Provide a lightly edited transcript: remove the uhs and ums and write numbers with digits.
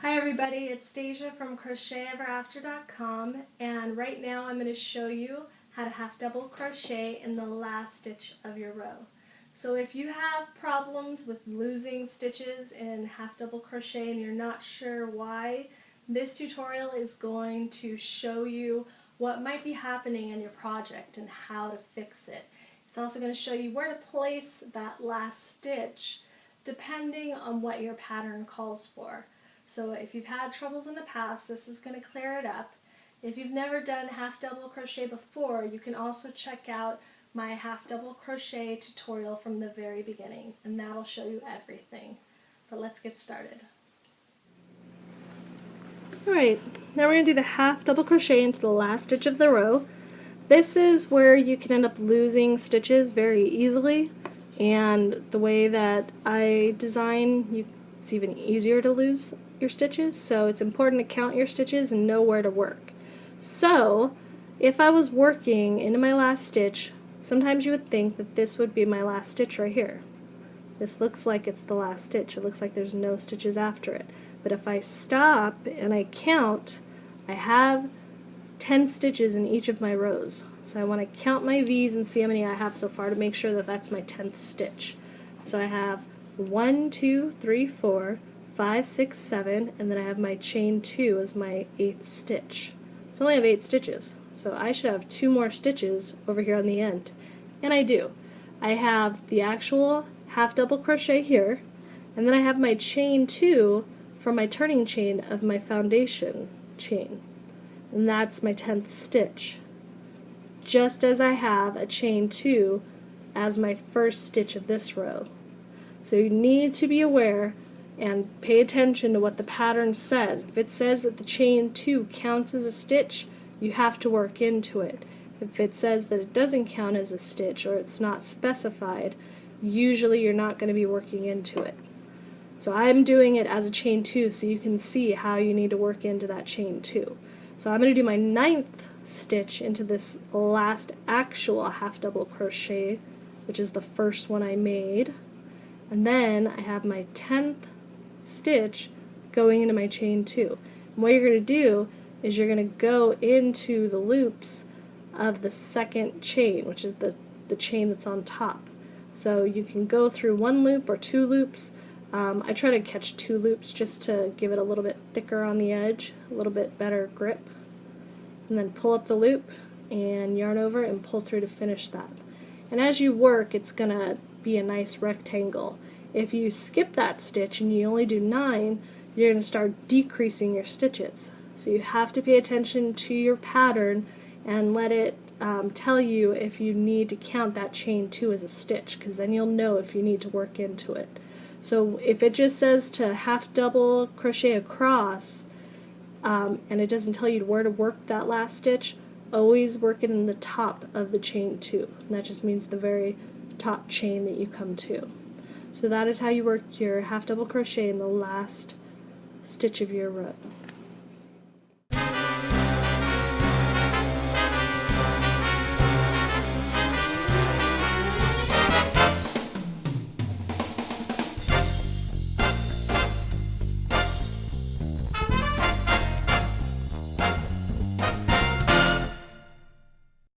Hi everybody, it's Stasia from CrochetEverAfter.com, and right now I'm going to show you how to half double crochet in the last stitch of your row. So if you have problems with losing stitches in half double crochet and you're not sure why, this tutorial is going to show you what might be happening in your project and how to fix it. It's also going to show you where to place that last stitch depending on what your pattern calls for. So if you've had troubles in the past, this is going to clear it up. If you've never done half double crochet before, you can also check out my half double crochet tutorial from the very beginning, and that'll show you everything. But let's get started. Alright, now we're going to do the half double crochet into the last stitch of the row. This is where you can end up losing stitches very easily, and the way that I design, it's even easier to lose your stitches, so it's important to count your stitches and know where to work. So if I was working into my last stitch, sometimes you would think that this would be my last stitch right here. This looks like it's the last stitch. It looks like there's no stitches after it. But if I stop and I count, I have 10 stitches in each of my rows. So I want to count my V's and see how many I have so far to make sure that that's my 10th stitch. So I have 1, 2, 3, 4, 5, 6, 7, and then I have my chain 2 as my 8th stitch. So I only have 8 stitches, so I should have 2 more stitches over here on the end. And I do. I have the actual half double crochet here, and then I have my chain 2 from my turning chain of my foundation chain. And that's my 10th stitch. Just as I have a chain 2 as my first stitch of this row. So you need to be aware and pay attention to what the pattern says. If it says that the chain 2 counts as a stitch, you have to work into it. If it says that it doesn't count as a stitch or it's not specified, usually you're not going to be working into it. So I'm doing it as a chain 2 so you can see how you need to work into that chain 2. So I'm going to do my 9th stitch into this last actual half double crochet, which is the first one I made. And then I have my 10th stitch going into my chain 2. And what you're going to do is you're going to go into the loops of the second chain, which is the chain that's on top. So you can go through 1 loop or 2 loops. I try to catch 2 loops just to give it a little bit thicker on the edge, a little bit better grip. And then pull up the loop and yarn over and pull through to finish that. And as you work, it's going to be a nice rectangle. If you skip that stitch and you only do 9, you're going to start decreasing your stitches. So you have to pay attention to your pattern and let it tell you if you need to count that chain 2 as a stitch, because then you'll know if you need to work into it. So if it just says to half double crochet across and it doesn't tell you where to work that last stitch, always work it in the top of the chain 2. And that just means the very top chain that you come to. So that is how you work your half double crochet in the last stitch of your row.